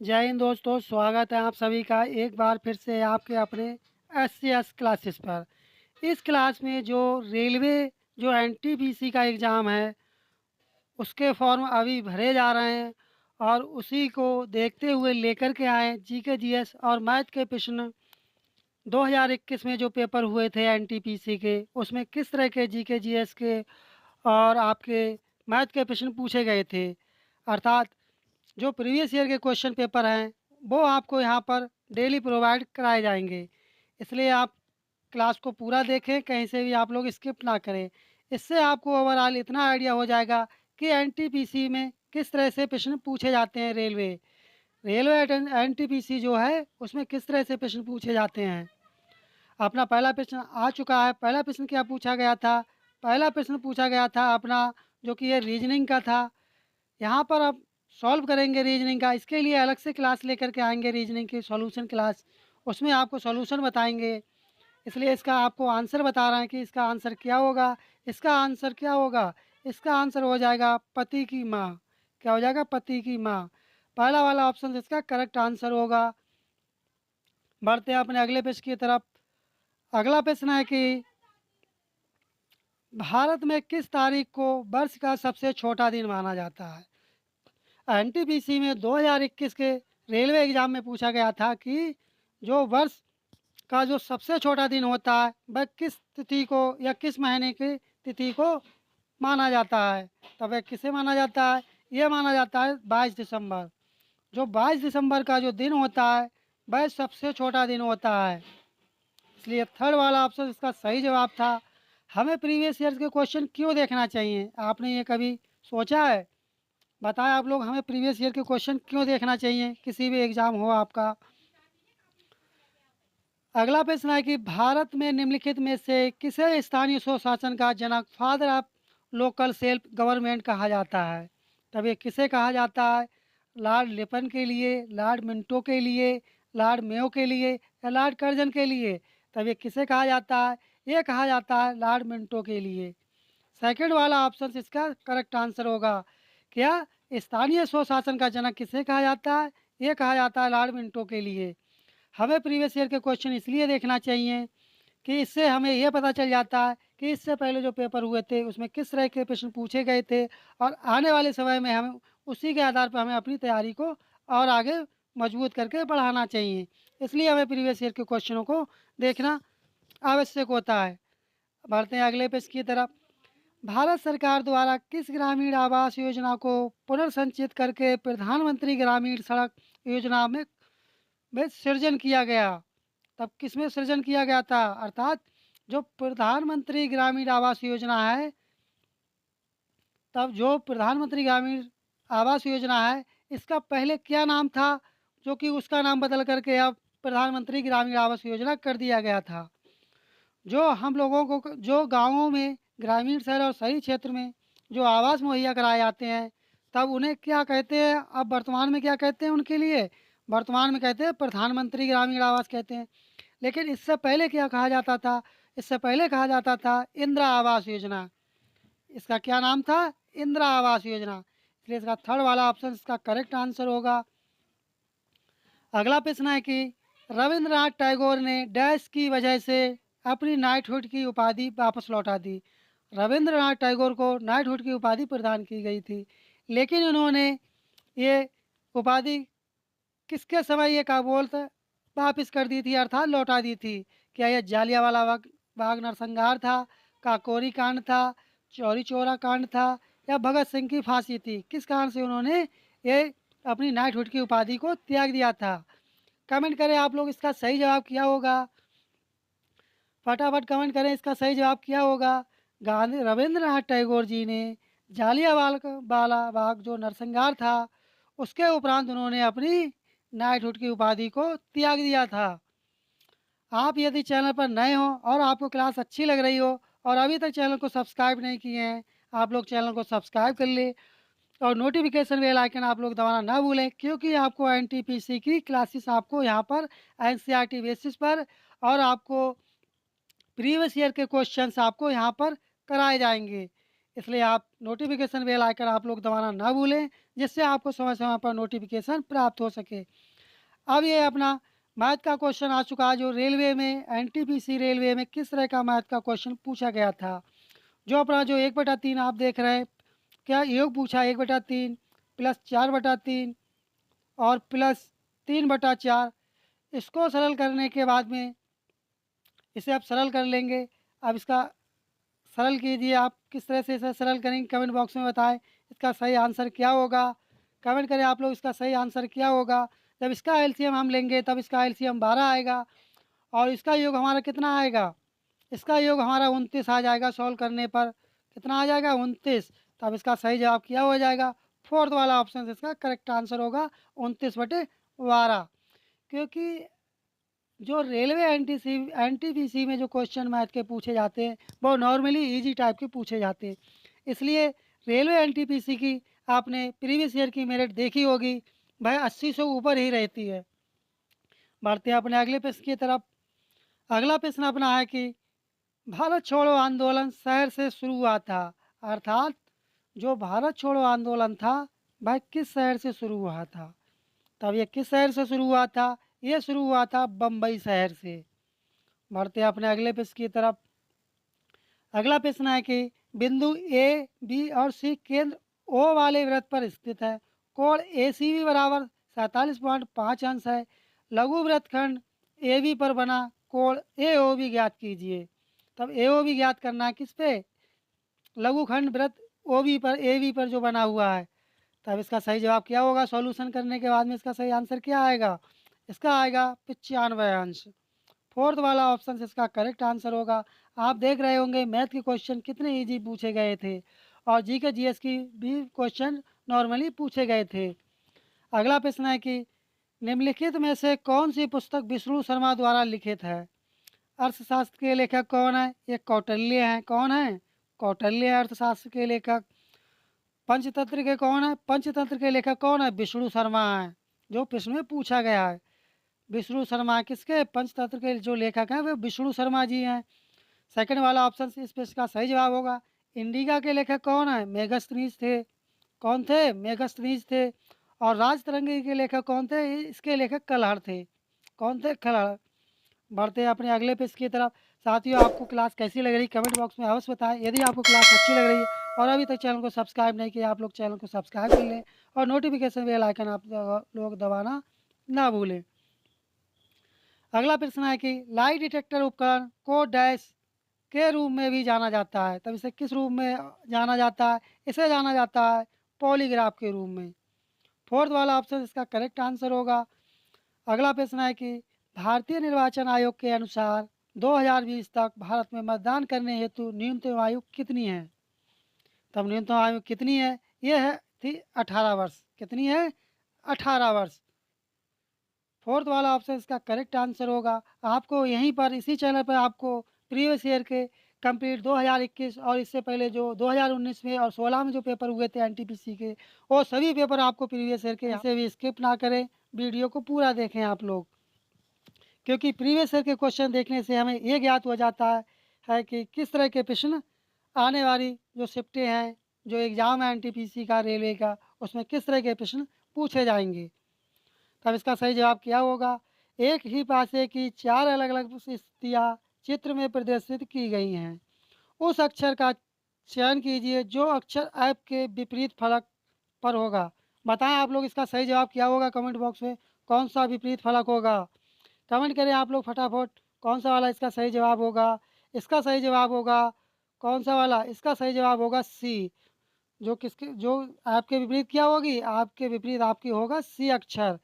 जय हिंद दोस्तों, स्वागत है आप सभी का एक बार फिर से आपके अपने एस क्लासेस पर। इस क्लास में जो रेलवे जो एनटीपीसी का एग्ज़ाम है, उसके फॉर्म अभी भरे जा रहे हैं और उसी को देखते हुए लेकर के आए जीके जीएस और मैथ के प्रश्न 2021 में जो पेपर हुए थे एनटीपीसी के, उसमें किस तरह के जीके जीएस के और आपके मैथ के प्रश्न पूछे गए थे। अर्थात जो प्रीवियस ईयर के क्वेश्चन पेपर हैं वो आपको यहाँ पर डेली प्रोवाइड कराए जाएंगे। इसलिए आप क्लास को पूरा देखें, कहीं से भी आप लोग स्किप ना करें। इससे आपको ओवरऑल इतना आइडिया हो जाएगा कि एनटीपीसी में किस तरह से प्रश्न पूछे जाते हैं। रेलवे रेलवे एनटीपीसी जो है उसमें किस तरह से प्रश्न पूछे जाते हैं। अपना पहला प्रश्न आ चुका है। पहला प्रश्न क्या पूछा गया था? पहला प्रश्न पूछा गया था अपना, जो कि ये रीजनिंग का था। यहाँ पर आप सॉल्व करेंगे रीजनिंग का। इसके लिए अलग से क्लास लेकर के आएंगे, रीजनिंग की सॉल्यूशन क्लास। उसमें आपको सॉल्यूशन बताएंगे। इसलिए इसका आपको आंसर बता रहे हैं कि इसका आंसर क्या होगा। इसका आंसर क्या होगा? इसका आंसर हो जाएगा पति की माँ। क्या हो जाएगा? पति की माँ। पहला वाला ऑप्शन इसका करेक्ट आंसर होगा। बढ़ते हैं अपने अगले प्रश्न की तरफ। अगला प्रश्न है कि भारत में किस तारीख को वर्ष का सबसे छोटा दिन माना जाता है? एनटीपीसी में 2021 के रेलवे एग्जाम में पूछा गया था कि जो वर्ष का जो सबसे छोटा दिन होता है वह किस तिथि को या किस महीने की तिथि को माना जाता है। तब वह किसे माना जाता है? ये माना जाता है 22 दिसंबर। जो 22 दिसंबर का जो दिन होता है वह सबसे छोटा दिन होता है। इसलिए थर्ड वाला ऑप्शन इसका सही जवाब था। हमें प्रीवियस ईयर के क्वेश्चन क्यों देखना चाहिए? आपने ये कभी सोचा है? बताएं आप लोग, हमें प्रीवियस ईयर के क्वेश्चन क्यों देखना चाहिए किसी भी एग्ज़ाम हो आपका। अगला प्रश्न है कि भारत में निम्नलिखित में से किसे स्थानीय स्वशासन का जनक, father of local self government कहा जाता है? तब ये किसे कहा जाता है? लॉर्ड लिपन के लिए, लॉर्ड मिंटो के लिए, लॉर्ड मेयो के लिए या लॉर्ड कर्जन के लिए? तब ये किसे कहा जाता है? ये कहा जाता है लॉर्ड मिंटो के लिए। सेकंड वाला ऑप्शन इसका करेक्ट आंसर होगा। क्या स्थानीय स्वशासन का जनक किसे कहा जाता है? ये कहा जाता है लॉर्ड मिंटो के लिए। हमें प्रीवियस ईयर के क्वेश्चन इसलिए देखना चाहिए कि इससे हमें यह पता चल जाता है कि इससे पहले जो पेपर हुए थे उसमें किस तरह के प्रश्न पूछे गए थे और आने वाले समय में हमें उसी के आधार पर हमें अपनी तैयारी को और आगे मजबूत करके बढ़ाना चाहिए। इसलिए हमें प्रीवियस ईयर के क्वेश्चनों को देखना आवश्यक होता है। बढ़ते हैं अगले पेज की तरफ। भारत सरकार द्वारा किस ग्रामीण आवास योजना को पुनर्संचित करके प्रधानमंत्री ग्रामीण सड़क योजना में सृजन किया गया? तब किसमें सृजन किया गया था? अर्थात जो प्रधानमंत्री ग्रामीण आवास योजना है, तब जो प्रधानमंत्री ग्रामीण आवास योजना है, इसका पहले क्या नाम था, जो कि उसका नाम बदल करके अब प्रधानमंत्री ग्रामीण आवास योजना कर दिया गया था। जो हम लोगों को जो गाँवों में, ग्रामीण शहर और शहरी क्षेत्र में जो आवास मुहैया कराए जाते हैं, तब उन्हें क्या कहते हैं? अब वर्तमान में क्या कहते हैं उनके लिए? वर्तमान में कहते हैं प्रधानमंत्री ग्रामीण आवास कहते हैं। लेकिन इससे पहले क्या कहा जाता था? इससे पहले कहा जाता था इंदिरा आवास योजना। इसका क्या नाम था? इंदिरा आवास योजना। इसलिए इसका थर्ड वाला ऑप्शन इसका करेक्ट आंसर होगा। अगला प्रश्न है कि रविंद्रनाथ टैगोर ने डैश की वजह से अपनी नाइटहुड की उपाधि वापस लौटा दी। रविंद्रनाथ टैगोर को नाइटहुड की उपाधि प्रदान की गई थी, लेकिन उन्होंने ये उपाधि किसके समय ये का बोलते वापिस कर दी थी, अर्थात लौटा दी थी? क्या यह जालियांवाला बाग नरसंहार था, काकोरी कांड था, चौरी चौरा कांड था या भगत सिंह की फांसी थी? किस कारण से उन्होंने ये अपनी नाइटहुड की उपाधि को त्याग दिया था? कमेंट करें आप लोग, इसका सही जवाब क्या होगा? फटाफट कमेंट करें, इसका सही जवाब क्या होगा? गांधी रविंद्रनाथ टैगोर जी ने जालियांवाला बाग जो नरसंहार था, उसके उपरांत उन्होंने अपनी नाइटहुड की उपाधि को त्याग दिया था। आप यदि चैनल पर नए हो और आपको क्लास अच्छी लग रही हो और अभी तक चैनल को सब्सक्राइब नहीं किए हैं, आप लोग चैनल को सब्सक्राइब कर ले और नोटिफिकेशन बेल आइकन आप लोग दबाना ना भूलें, क्योंकि आपको एनटीपीसी की क्लासेस आपको यहाँ पर एनसीईआरटी बेसिस पर और आपको प्रीवियस ईयर के क्वेश्चंस आपको यहाँ पर कराए जाएंगे। इसलिए आप नोटिफिकेशन बेल आइकन आप लोग दबाना ना भूलें, जिससे आपको समय समय पर नोटिफिकेशन प्राप्त हो सके। अब ये अपना मैथ का क्वेश्चन आ चुका है, जो रेलवे में एनटीपीसी रेलवे में किस तरह का मैथ का क्वेश्चन पूछा गया था। जो अपना जो 1/3 आप देख रहे हैं, क्या योग पूछा 1/3 प्लस 4/3 और प्लस 3/4। इसको सरल करने के बाद में इसे आप सरल कर लेंगे। अब इसका सरल कीजिए, आप किस तरह से इसे सरल करेंगे कमेंट बॉक्स में बताएं। इसका सही आंसर क्या होगा, कमेंट करें आप लोग, इसका सही आंसर क्या होगा। जब इसका एलसीएम हम लेंगे तब इसका एलसीएम 12 आएगा और इसका योग हमारा कितना आएगा, इसका योग हमारा 29 आ जाएगा। सॉल्व करने पर कितना आ जाएगा, 29। तब इसका सही जवाब क्या हो जाएगा, फोर्थ वाला ऑप्शन इसका करेक्ट आंसर होगा, 29/12। क्योंकि जो रेलवे एनटीपीसी में जो क्वेश्चन मैथ के पूछे जाते हैं वो नॉर्मली इजी टाइप के पूछे जाते हैं, इसलिए रेलवे एनटीपीसी की आपने प्रीवियस ईयर की मेरिट देखी होगी भाई, 80 से ऊपर ही रहती है। बढ़ते हैं अपने अगले प्रश्न की तरफ। अगला प्रश्न अपना है कि भारत छोड़ो आंदोलन शहर से शुरू हुआ था, अर्थात जो भारत छोड़ो आंदोलन था भाई किस शहर से शुरू हुआ था। तब ये किस शहर से शुरू हुआ था, ये शुरू हुआ था बम्बई शहर से। बढ़ते हैं अपने अगले प्रश्न की तरफ। अगला प्रश्न है कि बिंदु ए बी और सी केंद्र ओ वाले वृत्त पर स्थित है, कोण ए सी बी बराबर 47.5 अंश है। लघु वृत्तखंड ए बी पर बना कोण ए ओ बी ज्ञात कीजिए। तब ए ओ बी ज्ञात करना है किस पे, लघुखंड वृत्त ओ बी पर ए बी पर जो बना हुआ है। तब इसका सही जवाब क्या होगा, सॉल्यूशन करने के बाद में इसका सही आंसर क्या आएगा, इसका आएगा 95 अंश। फोर्थ वाला ऑप्शन इसका करेक्ट आंसर होगा। आप देख रहे होंगे मैथ के क्वेश्चन कितने इजी पूछे गए थे और जी के जीएस की भी क्वेश्चन नॉर्मली पूछे गए थे। अगला प्रश्न है कि निम्नलिखित में से कौन सी पुस्तक विष्णु शर्मा द्वारा लिखित है। अर्थशास्त्र के लेखक कौन है, ये कौटिल्य हैं। कौन है, कौटिल्य है अर्थशास्त्र के लेखक। पंचतंत्र के कौन है, पंचतंत्र के लेखक कौन है, विष्णु शर्मा है, जो प्रश्न में पूछा गया है। विष्णु शर्मा किसके, पंचतंत्र के जो लेखक हैं वे विष्णु शर्मा जी हैं। सेकंड वाला ऑप्शन इस पे इसका सही जवाब होगा। इंडिका के लेखक कौन है, मेगस्थनीज थे। कौन थे, मेगस्थनीज थे। और राजतरंगी के लेखक कौन थे, इसके लेखक कलहड़ थे। कौन थे, कलहड़। बढ़ते हैं अपने अगले पेज की तरफ। साथियों आपको क्लास कैसी लग रही कमेंट बॉक्स में अवश्य बताएं। यदि आपको क्लास अच्छी लग रही है और अभी तक चैनल को सब्सक्राइब नहीं किया, आप लोग चैनल को सब्सक्राइब कर लें और नोटिफिकेशन बेल आइकन आप लोग दबाना ना भूलें। अगला प्रश्न है कि लाई डिटेक्टर उपकरण को डैश के रूप में भी जाना जाता है। तब इसे किस रूप में जाना जाता है, इसे जाना जाता है पॉलीग्राफ के रूप में। फोर्थ वाला ऑप्शन इसका करेक्ट आंसर होगा। अगला प्रश्न है कि भारतीय निर्वाचन आयोग के अनुसार 2020 तक भारत में मतदान करने हेतु न्यूनतम आयु कितनी है। तब न्यूनतम आयु कितनी है, ये है थी 18 वर्ष। कितनी है, 18 वर्ष। फोर्थ वाला ऑप्शन इसका करेक्ट आंसर होगा। आपको यहीं पर इसी चैनल पर आपको प्रीवियस ईयर के कंप्लीट 2021 और इससे पहले जो 2019 में और 16 में जो पेपर हुए थे एनटीपीसी के, वो सभी पेपर आपको प्रीवियस ईयर के, इसे भी स्किप ना करें, वीडियो को पूरा देखें आप लोग। क्योंकि प्रीवियस ईयर के क्वेश्चन देखने से हमें ये ज्ञात हो जाता है कि किस तरह के प्रश्न आने वाली जो शिफ्टें हैं, जो एग्ज़ाम है एनटीपीसी का रेलवे का, उसमें किस तरह के प्रश्न पूछे जाएंगे। तब इसका सही जवाब क्या होगा, एक ही पासे की 4 अलग अलग स्थितियाँ चित्र में प्रदर्शित की गई हैं। उस अक्षर का चयन कीजिए जो अक्षर ऐप के विपरीत फलक पर होगा। बताएं आप लोग इसका सही जवाब क्या होगा, कमेंट बॉक्स में कौन सा विपरीत फलक होगा। कमेंट करें आप लोग फटाफट, कौन सा वाला इसका सही जवाब होगा। इसका सही जवाब होगा कौन सा वाला, इसका सही जवाब होगा सी। जो किसके, जो आपके विपरीत क्या होगी, आपके विपरीत आपकी होगा सी अक्षर।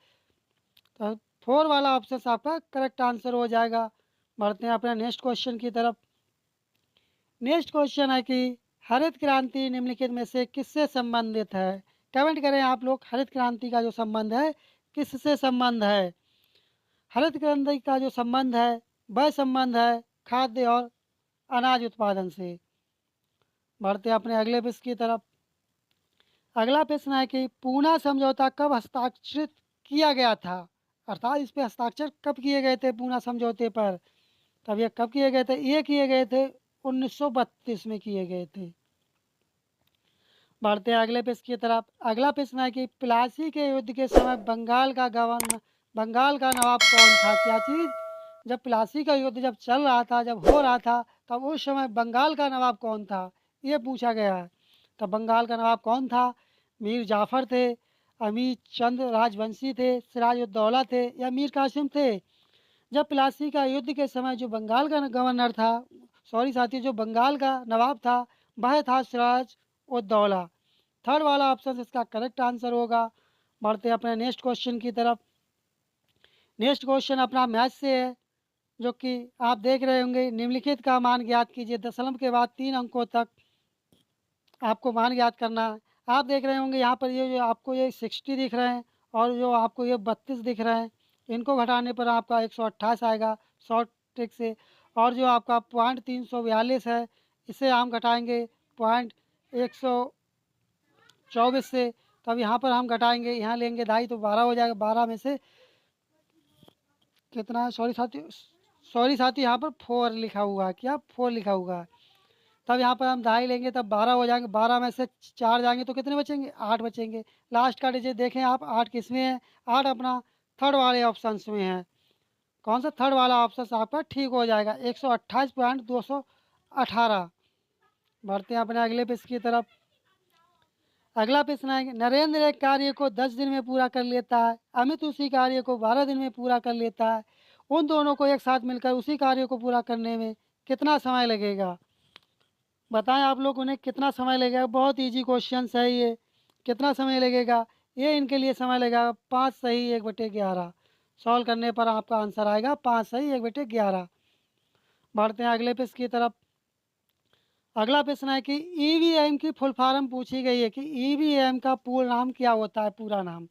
तो फोर वाला ऑप्शन आपका करेक्ट आंसर हो जाएगा। बढ़ते हैं अपने नेक्स्ट क्वेश्चन की तरफ। नेक्स्ट क्वेश्चन है कि हरित क्रांति निम्नलिखित में से किससे संबंधित है। कमेंट करें आप लोग, हरित क्रांति का जो संबंध है किससे संबंध है। हरित क्रांति का जो संबंध है वह संबंध है खाद्य और अनाज उत्पादन से। बढ़ते हैं अपने अगले प्रश्न की तरफ। अगला प्रश्न है कि पूना समझौता कब हस्ताक्षरित किया गया था, अर्थात इस पे हस्ताक्षर कब किए गए थे पूना समझौते पर। तब ये कब किए गए थे, ये किए गए थे 1932 में किए गए थे। बढ़ते हैं अगले प्रश्न की तरफ। अगला प्रश्न है कि प्लासी के युद्ध के समय बंगाल का नवाब कौन था? क्या चीज़? जब प्लासी का युद्ध जब चल रहा था, जब हो रहा था, तब उस समय बंगाल का नवाब कौन था? ये पूछा गया है। तब बंगाल का नवाब कौन था? मीर जाफ़र थे, अमीर चंद राजवंशी थे, सिराजुद्दौला थे या मीर कासिम थे? जब प्लासी का युद्ध के समय जो बंगाल का गवर्नर था, सॉरी साथियों, जो बंगाल का नवाब था, वह था सिराज उद दौला। थर्ड वाला ऑप्शन इसका करेक्ट आंसर होगा। बढ़ते हैं अपने नेक्स्ट क्वेश्चन की तरफ। नेक्स्ट क्वेश्चन अपना मैथ से है, जो कि आप देख रहे होंगे। निम्नलिखित का मान ज्ञात कीजिए। दशमलव के बाद 3 अंकों तक आपको मान ज्ञात करना है। आप देख रहे होंगे यहाँ पर ये जो आपको ये 60 दिख रहे हैं और जो आपको ये 32 दिख रहे हैं, इनको घटाने पर आपका 128 आएगा शॉर्ट ट्रिक से। और जो आपका पॉइंट 342 है, इसे हम घटाएंगे पॉइंट 124 से। तब यहाँ पर हम घटाएंगे, यहाँ लेंगे ढाई तो 12 हो जाएगा। 12 में से कितना है? सॉरी साथी, यहाँ पर 4 लिखा हुआ है। क्या 4 लिखा हुआ है? तब यहाँ पर हम ढाई लेंगे तब 12 हो जाएंगे। 12 में से 4 जाएंगे तो कितने बचेंगे? 8 बचेंगे। लास्ट का डिजिट देखें आप, 8 किस में है? 8 अपना थर्ड वाले ऑप्शन में है। कौन सा? थर्ड वाला ऑप्शन आपका ठीक हो जाएगा, 128.218। बढ़ते हैं अपने अगले प्रश्न की तरफ। अगला प्रश्न है, नरेंद्र एक कार्य को 10 दिन में पूरा कर लेता है, अमित उसी कार्य को 12 दिन में पूरा कर लेता है। उन दोनों को एक साथ मिलकर उसी कार्य को पूरा करने में कितना समय लगेगा? बताएं आप लोग उन्हें कितना समय लगेगा? बहुत इजी क्वेश्चन है ये। कितना समय लगेगा? ये इनके लिए समय लगेगा 5 सही 1/11। सॉल्व करने पर आपका आंसर आएगा 5 सही 1/11। बढ़ते हैं अगले प्रश्न की तरफ। अगला प्रश्न है कि ईवीएम की फुल फॉर्म पूछी गई है कि ईवीएम का पूर्ण नाम क्या होता है? पूरा नाम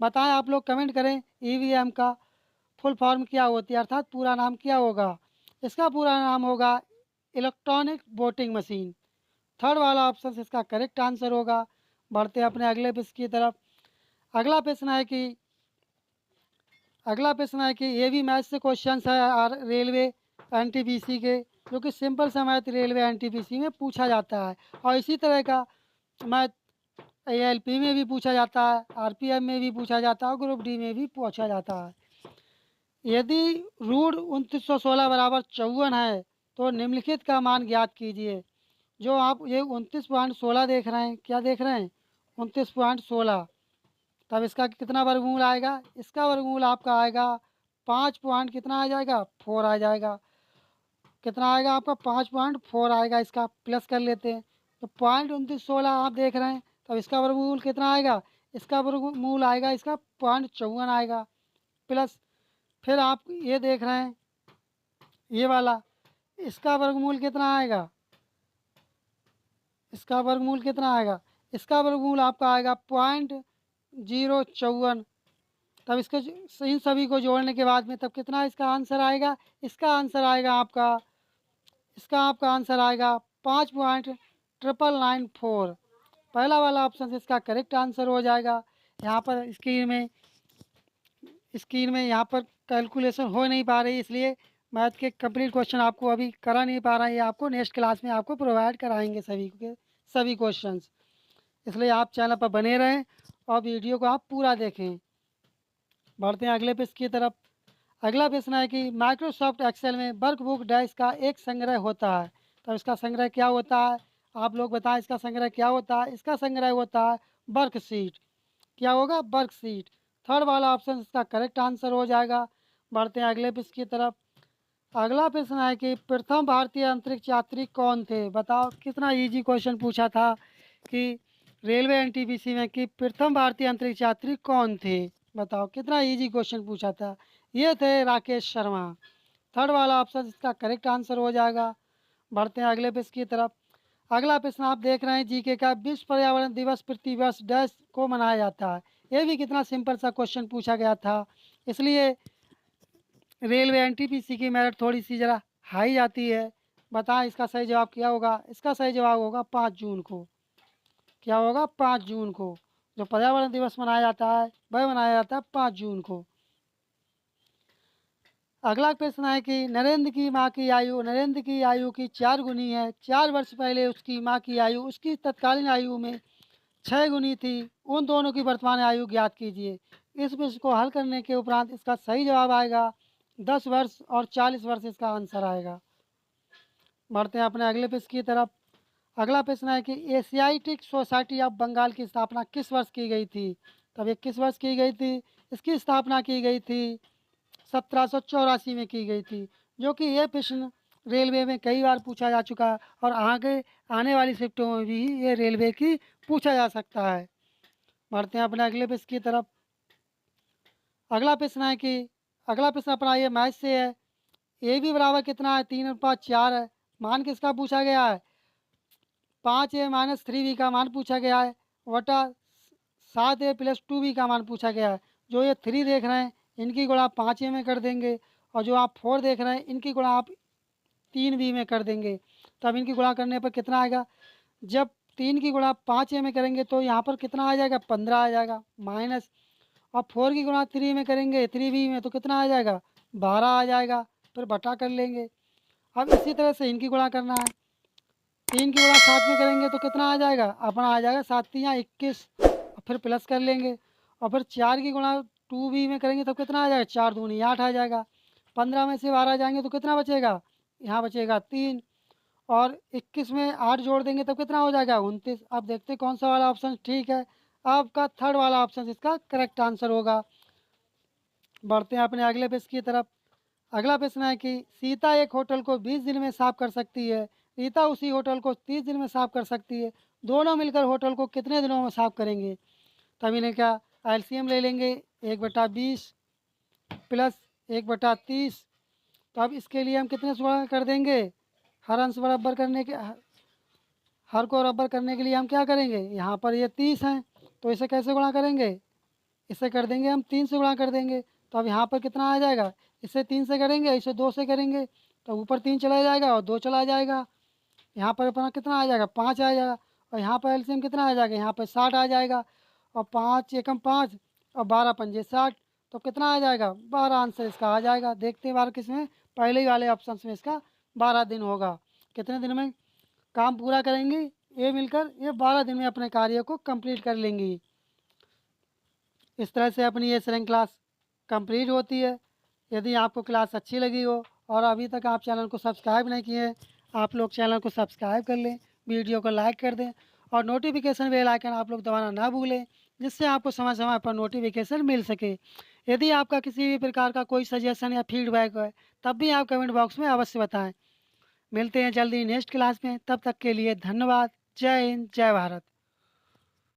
बताएं आप लोग, कमेंट करें। ईवीएम का फुल फॉर्म क्या होती है, अर्थात पूरा नाम क्या होगा? इसका पूरा नाम होगा इलेक्ट्रॉनिक वोटिंग मशीन। थर्ड वाला ऑप्शन इसका करेक्ट आंसर होगा। बढ़ते हैं अपने अगले प्रश्न की तरफ। अगला प्रश्न है कि ये भी मैथ से क्वेश्चन है रेलवे एनटीपीसी के, जो कि सिंपल सा मैथ रेलवे एनटीपीसी में पूछा जाता है। और इसी तरह का मैथ एएलपी में भी पूछा जाता है, आरपीएम में भी पूछा जाता है और ग्रुप डी में भी पूछा जाता है। यदि रूट 2916 बराबर 54 है तो निम्नलिखित का मान ज्ञात कीजिए। जो आप ये 29.16 देख रहे हैं, क्या देख रहे हैं? 29.16। तब इसका कितना वर्गमूल आएगा? इसका वर्गमूल आपका आएगा 5 पॉइंट कितना आ जाएगा? 4 आ जाएगा। कितना आएगा आपका? 5.4 आएगा। इसका प्लस कर लेते हैं तो 2916 आप देख रहे हैं, तब इसका वर्गमूल कितना आएगा? इसका वर्गमूल आएगा इसका 0.54 आएगा। प्लस फिर आप ये देख रहे हैं ये वाला, इसका वर्गमूल कितना आएगा? इसका वर्गमूल कितना आएगा? इसका वर्गमूल आपका आएगा 0.054। तब इसके इन सभी को जोड़ने के बाद में तब कितना इसका आंसर आएगा? इसका आपका आंसर आएगा 5.994। पहला वाला ऑप्शन इसका करेक्ट आंसर हो जाएगा। यहाँ पर स्क्रीन में यहाँ पर कैलकुलेशन हो नहीं पा रही, इसलिए मैथ के कंप्लीट क्वेश्चन आपको अभी करा नहीं पा रहा है। ये आपको नेक्स्ट क्लास में आपको प्रोवाइड कराएंगे सभी क्वेश्चंस। इसलिए आप चैनल पर बने रहें और वीडियो को आप पूरा देखें। बढ़ते हैं अगले प्रश्न की तरफ। अगला प्रश्न है कि माइक्रोसॉफ्ट एक्सेल में वर्कबुक डैश का एक संग्रह होता है, तो इसका संग्रह क्या होता है? आप लोग बताएं इसका संग्रह क्या होता है? इसका संग्रह होता है वर्कशीट। क्या होगा? वर्कशीट। थर्ड वाला ऑप्शन इसका करेक्ट आंसर हो जाएगा। बढ़ते हैं अगले प्रश्न की तरफ। अगला प्रश्न है कि प्रथम भारतीय अंतरिक्ष यात्री कौन थे? बताओ, कितना इजी क्वेश्चन पूछा था कि रेलवे एनटीपीसी में कि प्रथम भारतीय अंतरिक्ष यात्री कौन थे? बताओ, कितना इजी क्वेश्चन पूछा था। ये थे राकेश शर्मा। थर्ड वाला ऑप्शन इसका करेक्ट आंसर हो जाएगा। बढ़ते हैं अगले प्रश्न की तरफ। अगला प्रश्न आप देख रहे हैं जीके का, विश्व पर्यावरण दिवस प्रतिवर्ष डैश को मनाया जाता है। ये भी कितना सिंपल सा क्वेश्चन पूछा गया था, इसलिए रेलवे एनटीपीसी की मेरिट थोड़ी सी ज़रा हाई जाती है। बताएं इसका सही जवाब क्या होगा? इसका सही जवाब होगा 5 जून को। क्या होगा? 5 जून को जो पर्यावरण दिवस मनाया जाता है वह मनाया जाता है 5 जून को। अगला प्रश्न है कि नरेंद्र की आयु की 4 गुनी है। 4 वर्ष पहले उसकी माँ की आयु उसकी तत्कालीन आयु में 6 गुनी थी, उन दोनों की वर्तमान आयु ज्ञात कीजिए। इस प्रश्न को हल करने के उपरांत इसका सही जवाब आएगा 10 वर्ष और 40 वर्ष इसका आंसर आएगा। बढ़ते हैं अपने अगले प्रश्न की तरफ। अगला प्रश्न है कि एशियाटिक सोसाइटी ऑफ बंगाल की स्थापना किस वर्ष की गई थी? तब ये किस वर्ष की गई थी? इसकी स्थापना की गई थी 1784 में की गई थी, जो कि ये प्रश्न रेलवे में कई बार पूछा जा चुका है और आगे आने वाली शिफ्टों में भी ये रेलवे की पूछा जा सकता है। बढ़ते हैं अपने अगले प्रश्न की तरफ। अगला प्रश्न है कि अगला प्रश्न अपना ये मैथ से है। ए बी बराबर कितना है? 3 और 5 4 है। मान किसका पूछा गया है? 5a माइनस 3b का मान पूछा गया है वटा 7a प्लस 2b का मान पूछा गया है। जो ये 3 देख रहे हैं इनकी गुणा आप 5a में कर देंगे और जो आप 4 देख रहे हैं इनकी गुणा आप 3b में कर देंगे। तब इनकी गुणा करने पर कितना आएगा? जब 3 की गुणा 5a में करेंगे तो यहाँ पर कितना आ जाएगा? 15 आ जाएगा। माइनस और 4 की गुणा 3 में करेंगे 3b में तो कितना आ जाएगा? 12 आ जाएगा। फिर बटा कर लेंगे। अब इसी तरह से इनकी गुणा करना है। 3 की गुणा 7 में करेंगे तो कितना आ जाएगा? अपना आ जाएगा 7 तियाँ 21 और फिर प्लस कर लेंगे और फिर 4 की गुणा 2b में करेंगे तो कितना आ जाएगा? 4 दूनी 8 आ जाएगा। 15 में से 12 जाएंगे तो कितना बचेगा? यहाँ बचेगा 3 और 21 में 8 जोड़ देंगे तब कितना हो जाएगा? 29। अब देखते हैं कौन सा वाला ऑप्शन ठीक है। आपका थर्ड वाला ऑप्शन इसका करेक्ट आंसर होगा। बढ़ते हैं अपने अगले प्रश्न की तरफ। अगला प्रश्न है कि सीता एक होटल को 20 दिन में साफ कर सकती है, रीता उसी होटल को 30 दिन में साफ कर सकती है। दोनों मिलकर होटल को कितने दिनों में साफ करेंगे? तब इन्हें क्या एलसीएम ले लेंगे 1/20 प्लस 1/30। तो अब इसके लिए हम कितने से गुणा कर देंगे? हर अंश बराबर करने के हर को बराबर करने के लिए हम क्या करेंगे? यहाँ पर ये 30 हैं तो इसे कैसे गुणा करेंगे? इसे कर देंगे हम 3 से गुणा कर देंगे। तो अब यहाँ पर कितना आ जाएगा? इसे 3 से करेंगे, इसे 2 से करेंगे तो ऊपर 3 चला जाएगा और 2 चला जाएगा। यहाँ पर अपना कितना आ जाएगा? 5 आ जाएगा और यहाँ पर एलसीएम कितना आ जाएगा? यहाँ पर 60 आ जाएगा और 5 एकम 5 और 12 पंजे 60 तो कितना आ जाएगा? 12 आंसर इसका आ जाएगा। देखते हैं बार किसमें, पहले ही वाले ऑप्शन में इसका 12 दिन होगा। कितने दिन में काम पूरा करेंगी? ये मिलकर ये 12 दिन में अपने कार्य को कंप्लीट कर लेंगी। इस तरह से अपनी ये श्रेणी क्लास कंप्लीट होती है। यदि आपको क्लास अच्छी लगी हो और अभी तक आप चैनल को सब्सक्राइब नहीं किए हैं, आप लोग चैनल को सब्सक्राइब कर लें, वीडियो को लाइक कर दें और नोटिफिकेशन बेल आइकन आप लोग दबाना ना भूलें, जिससे आपको समय समय पर नोटिफिकेशन मिल सके। यदि आपका किसी भी प्रकार का कोई सजेशन या फीडबैक है तब भी आप कमेंट बॉक्स में अवश्य बताएँ। मिलते हैं जल्दी नेक्स्ट क्लास में, तब तक के लिए धन्यवाद। जय हिंद, जय भारत।